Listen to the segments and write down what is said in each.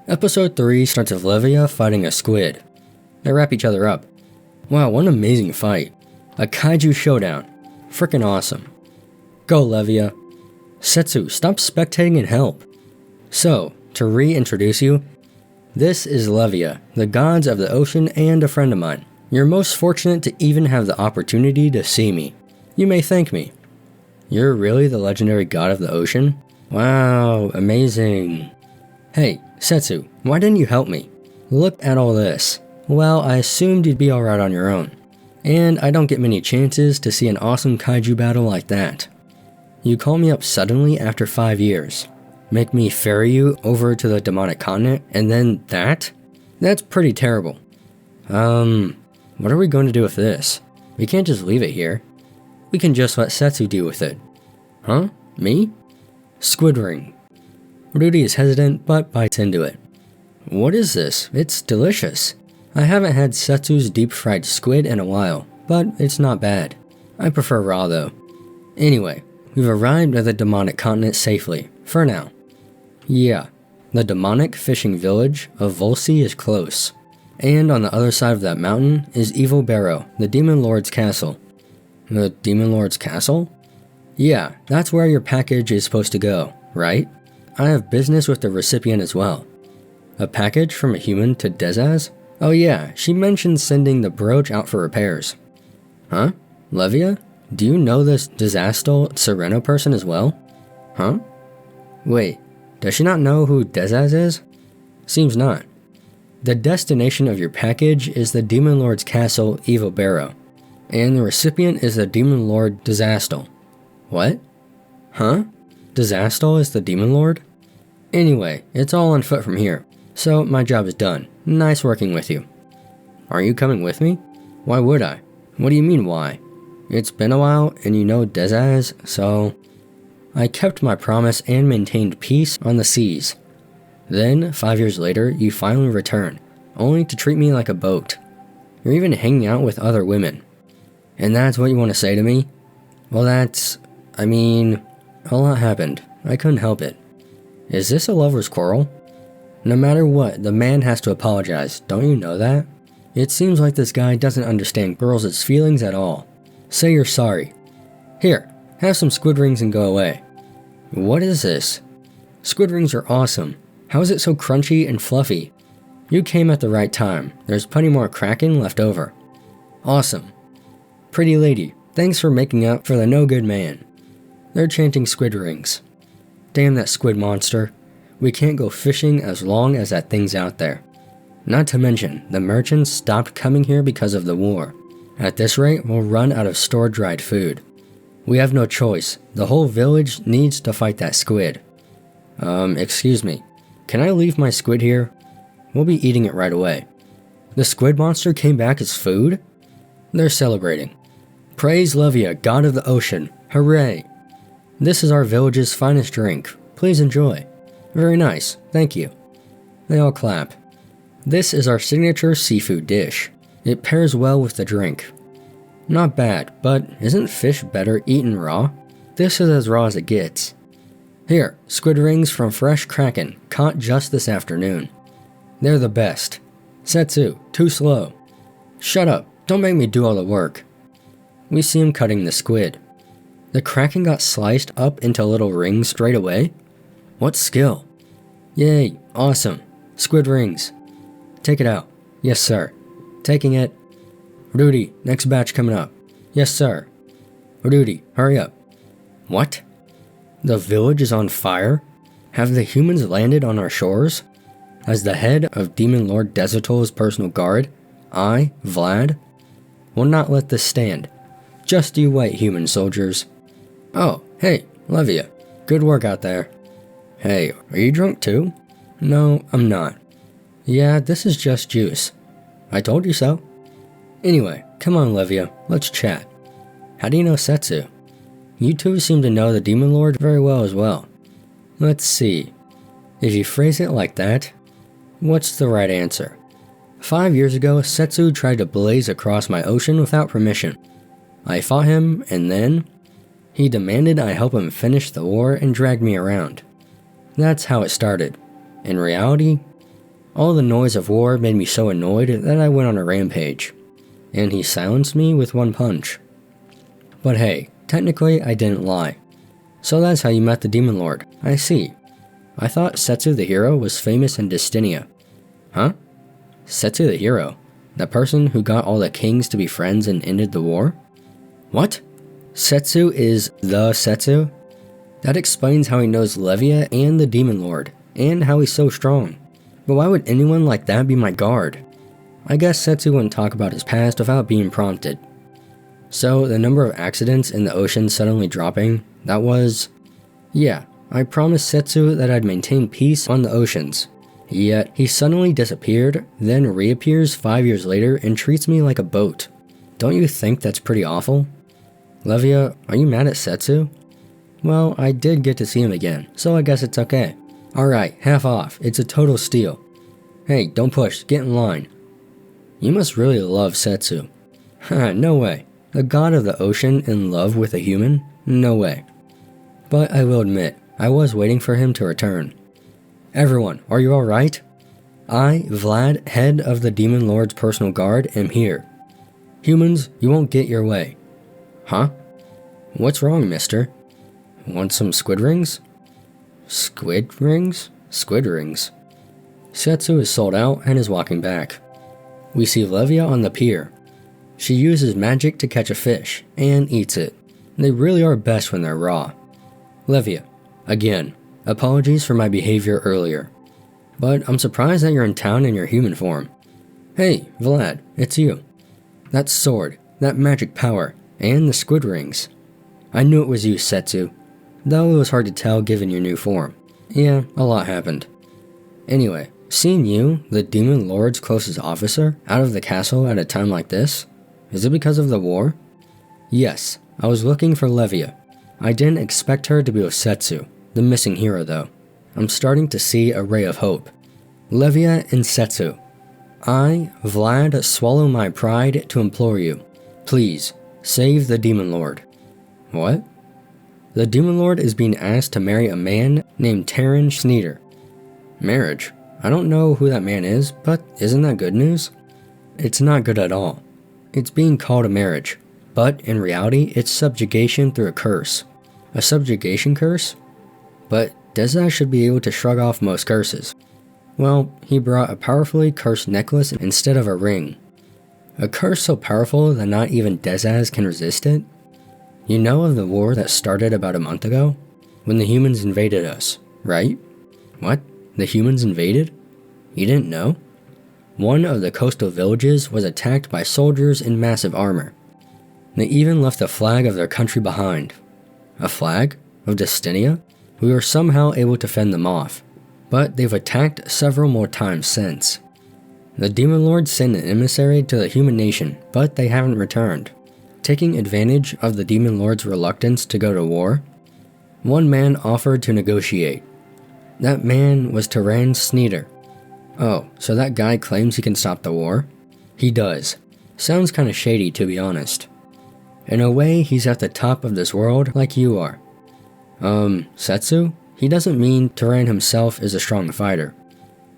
Episode 3 starts with Levia fighting a squid. They wrap each other up. Wow, what an amazing fight. A kaiju showdown. Frickin' awesome. Go, Levia. Setsu, stop spectating and help. So, to reintroduce you, this is Levia, the gods of the ocean and a friend of mine. You're most fortunate to even have the opportunity to see me. You may thank me. You're really the legendary god of the ocean? Wow, amazing. Hey, Setsu, why didn't you help me? Look at all this. Well, I assumed you'd be alright on your own. And I don't get many chances to see an awesome kaiju battle like that. You call me up suddenly after 5 years. Make me ferry you over to the demonic continent, and then that? That's pretty terrible. What are we going to do with this? We can't just leave it here. We can just let Setsu deal with it. Huh? Me? Squid ring. Ruri is hesitant, but bites into it. What is this? It's delicious. I haven't had Setsu's deep-fried squid in a while, but it's not bad. I prefer raw though. Anyway, we've arrived at the demonic continent safely, for now. Yeah, the demonic fishing village of Volsi is close. And on the other side of that mountain is Evil Barrow, the Demon Lord's castle. The Demon Lord's castle? Yeah, that's where your package is supposed to go, right? I have business with the recipient as well. A package from a human to Dezaz? Oh yeah, she mentioned sending the brooch out for repairs. Huh? Levia? Do you know this Disaster Sereno person as well? Huh? Wait, does she not know who Dezaz is? Seems not. The destination of your package is the Demon Lord's castle, Evil Barrow, and the recipient is the Demon Lord Disaster. What? Huh? Disaster is the Demon Lord? Anyway, it's all on foot from here, so my job is done. Nice working with you. Are you coming with me? Why would I? What do you mean why? It's been a while and you know Dezaz, so... I kept my promise and maintained peace on the seas. Then, 5 years later, you finally return, only to treat me like a boat. You're even hanging out with other women. And that's what you want to say to me? Well, a lot happened. I couldn't help it. Is this a lover's quarrel? No matter what, the man has to apologize, don't you know that? It seems like this guy doesn't understand girls' feelings at all. Say you're sorry. Here, have some squid rings and go away. What is this? Squid rings are awesome. How is it so crunchy and fluffy? You came at the right time. There's plenty more Kraken left over. Awesome. Pretty lady, thanks for making up for the no-good man. They're chanting squid rings. Damn that squid monster. We can't go fishing as long as that thing's out there. Not to mention, the merchants stopped coming here because of the war. At this rate, we'll run out of stored dried food. We have no choice. The whole village needs to fight that squid. Excuse me. Can I leave my squid here? We'll be eating it right away. The squid monster came back as food? They're celebrating. Praise Levia, god of the ocean. Hooray! This is our village's finest drink. Please enjoy. Very nice, thank you. They all clap. This is our signature seafood dish. It pairs well with the drink. Not bad, but isn't fish better eaten raw? This is as raw as it gets. Here, squid rings from fresh Kraken, caught just this afternoon. They're the best. Setsu, too slow. Shut up, don't make me do all the work. We see him cutting the squid. The Kraken got sliced up into little rings straight away? What skill? Yay, awesome. Squid rings. Take it out. Yes, sir. Taking it. Ruri, next batch coming up. Yes, sir. Ruri, hurry up. What? The village is on fire? Have the humans landed on our shores? As the head of Demon Lord Desertol's personal guard, I, Vlad, will not let this stand. Just you wait, human soldiers. Oh, hey, Levia. Good work out there. Hey, are you drunk too? No, I'm not. Yeah, this is just juice. I told you so. Anyway, come on, Levia, let's chat. How do you know Setsu? You two seem to know the Demon Lord very well as well. Let's see. If you phrase it like that, what's the right answer? 5 years ago, Setsu tried to blaze across my ocean without permission. I fought him, and then he demanded I help him finish the war and dragged me around. That's how it started. In reality, All the noise of war made me so annoyed that I went on a rampage, and he silenced me with one punch. But hey, technically I didn't lie. So that's how you met the Demon Lord, I see. I thought Setsu the hero was famous in Dystinia. Huh? Setsu the hero? The person who got all the kings to be friends and ended the war? What? Setsu is the Setsu? That explains how he knows Levia and the Demon Lord, and how he's so strong. But why would anyone like that be my guard? I guess Setsu wouldn't talk about his past without being prompted. So the number of accidents in the ocean suddenly dropping, that was... Yeah, I promised Setsu that I'd maintain peace on the oceans. Yet he suddenly disappeared, then reappears 5 years later and treats me like a boat. Don't you think that's pretty awful? Levia, are you mad at Setsu? Well, I did get to see him again, so I guess it's okay. Alright, half off, it's a total steal. Hey, don't push, get in line. You must really love Setsu. Haha, no way. The god of the ocean in love with a human? No way. But I will admit, I was waiting for him to return. Everyone, are you alright? I, Vlad, head of the Demon Lord's personal guard, am here. Humans, you won't get your way. Huh? What's wrong, mister? Want some squid rings? Squid rings? Squid rings. Setsu is sold out and is walking back. We see Levia on the pier. She uses magic to catch a fish and eats it. They really are best when they're raw. Levia, again, apologies for my behavior earlier. But I'm surprised that you're in town in your human form. Hey, Vlad, it's you. That sword, that magic power, and the squid rings. I knew it was you, Setsu. Though it was hard to tell given your new form. Yeah, a lot happened. Anyway, seeing you, the Demon Lord's closest officer, out of the castle at a time like this, is it because of the war? Yes, I was looking for Levia. I didn't expect her to be with Setsu, the missing hero though. I'm starting to see a ray of hope. Levia and Setsu. I, Vlad, swallow my pride to implore you. Please, save the Demon Lord. What? The Demon Lord is being asked to marry a man named Terran Sneeder. Marriage? I don't know who that man is, but isn't that good news? It's not good at all. It's being called a marriage, but in reality it's subjugation through a curse. A subjugation curse? But Deza should be able to shrug off most curses. Well, he brought a powerfully cursed necklace instead of a ring. A curse so powerful that not even Dezaz can resist it? You know of the war that started about a month ago? When the humans invaded us, right? What? The humans invaded? You didn't know? One of the coastal villages was attacked by soldiers in massive armor. They even left a flag of their country behind. A flag? Of Dystinia? We were somehow able to fend them off, but they've attacked several more times since. The Demon Lord sent an emissary to the human nation, but they haven't returned. Taking advantage of the Demon Lord's reluctance to go to war, one man offered to negotiate. That man was Terran Sneeder. Oh, so that guy claims he can stop the war? He does. Sounds kinda shady to be honest. In a way, he's at the top of this world like you are. Setsu? He doesn't mean Terran himself is a strong fighter.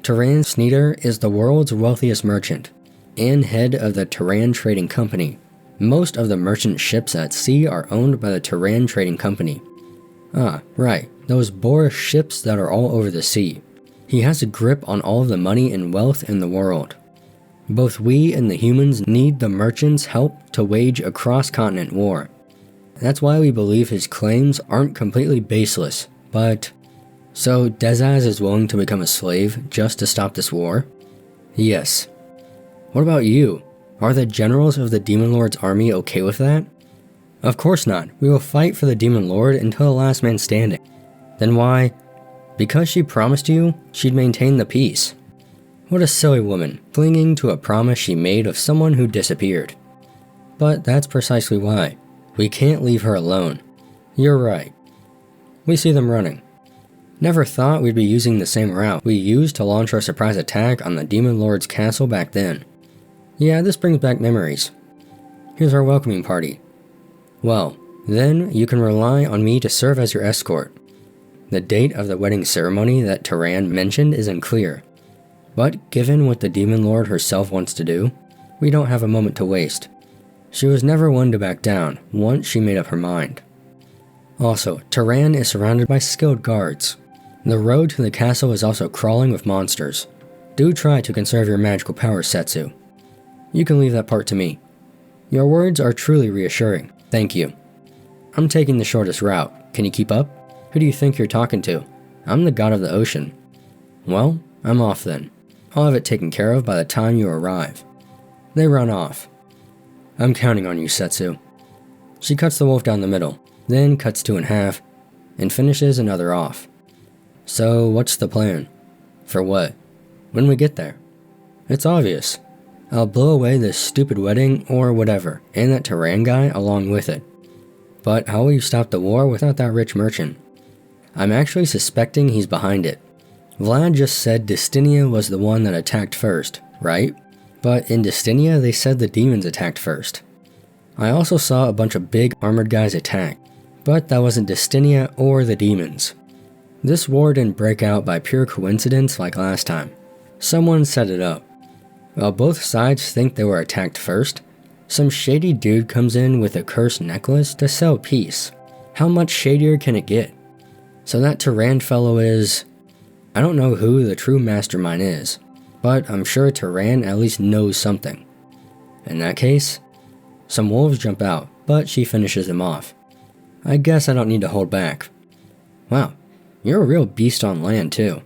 Terran Sneeder is the world's wealthiest merchant, and head of the Terran Trading Company. Most of the merchant ships at sea are owned by the Terran Trading Company. Ah, right, those Boris ships that are all over the sea. He has a grip on all of the money and wealth in the world. Both we and the humans need the merchants' help to wage a cross-continent war. That's why we believe his claims aren't completely baseless, but... So Dezaz is willing to become a slave just to stop this war? Yes. What about you? Are the generals of the Demon Lord's army okay with that? Of course not. We will fight for the Demon Lord until the last man standing. Then why? Because she promised you she'd maintain the peace. What a silly woman, clinging to a promise she made of someone who disappeared. But that's precisely why. We can't leave her alone. You're right. We see them running. Never thought we'd be using the same route we used to launch our surprise attack on the Demon Lord's castle back then. Yeah, this brings back memories. Here's our welcoming party. Well, then you can rely on me to serve as your escort. The date of the wedding ceremony that Terran mentioned is unclear. But given what the Demon Lord herself wants to do, we don't have a moment to waste. She was never one to back down once she made up her mind. Also, Tehran is surrounded by skilled guards. The road to the castle is also crawling with monsters. Do try to conserve your magical powers, Setsu. You can leave that part to me. Your words are truly reassuring. Thank you. I'm taking the shortest route. Can you keep up? Who do you think you're talking to? I'm the god of the ocean. Well, I'm off then. I'll have it taken care of by the time you arrive. They run off. I'm counting on you, Setsu. She cuts the wolf down the middle, then cuts two in half, and finishes another off. So what's the plan? For what? When we get there? It's obvious. I'll blow away this stupid wedding or whatever, and that Tehran guy along with it. But how will you stop the war without that rich merchant? I'm actually suspecting he's behind it. Vlad just said Destinia was the one that attacked first, right? But in Destinia, they said the demons attacked first. I also saw a bunch of big armored guys attack, but that wasn't Destinia or the demons. This war didn't break out by pure coincidence like last time. Someone set it up. While both sides think they were attacked first, some shady dude comes in with a cursed necklace to sell peace. How much shadier can it get? So that Tehran fellow is... I don't know who the true mastermind is, but I'm sure Tehran at least knows something. In that case, some wolves jump out, but she finishes them off. I guess I don't need to hold back. Wow, you're a real beast on land too.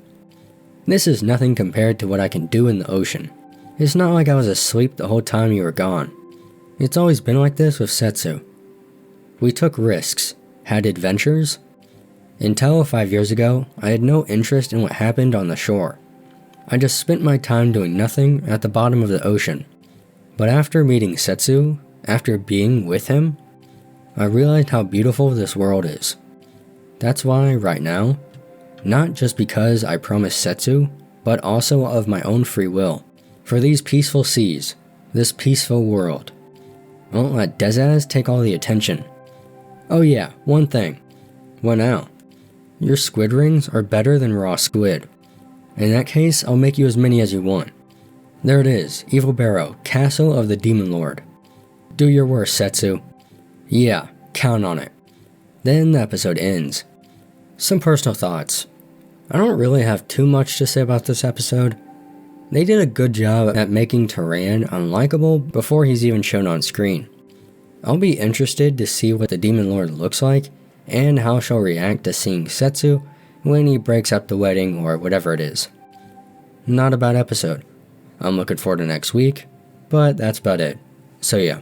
This is nothing compared to what I can do in the ocean. It's not like I was asleep the whole time you were gone. It's always been like this with Setsu. We took risks, had adventures. Until 5 years ago, I had no interest in what happened on the shore. I just spent my time doing nothing at the bottom of the ocean. But after meeting Setsu, after being with him, I realized how beautiful this world is. That's why, right now, not just because I promised Setsu, but also of my own free will, for these peaceful seas, this peaceful world. I won't let Dezaz take all the attention. Oh yeah, one thing. What now? Your squid rings are better than raw squid. In that case, I'll make you as many as you want. There it is, Evil Barrow, Castle of the Demon Lord. Do your worst, Setsu. Yeah, count on it. Then the episode ends. Some personal thoughts. I don't really have too much to say about this episode. They did a good job at making Tehran unlikable before he's even shown on screen. I'll be interested to see what the Demon Lord looks like and how she'll react to seeing Setsu when he breaks up the wedding or whatever it is. Not a bad episode. I'm looking forward to next week, but that's about it. So yeah.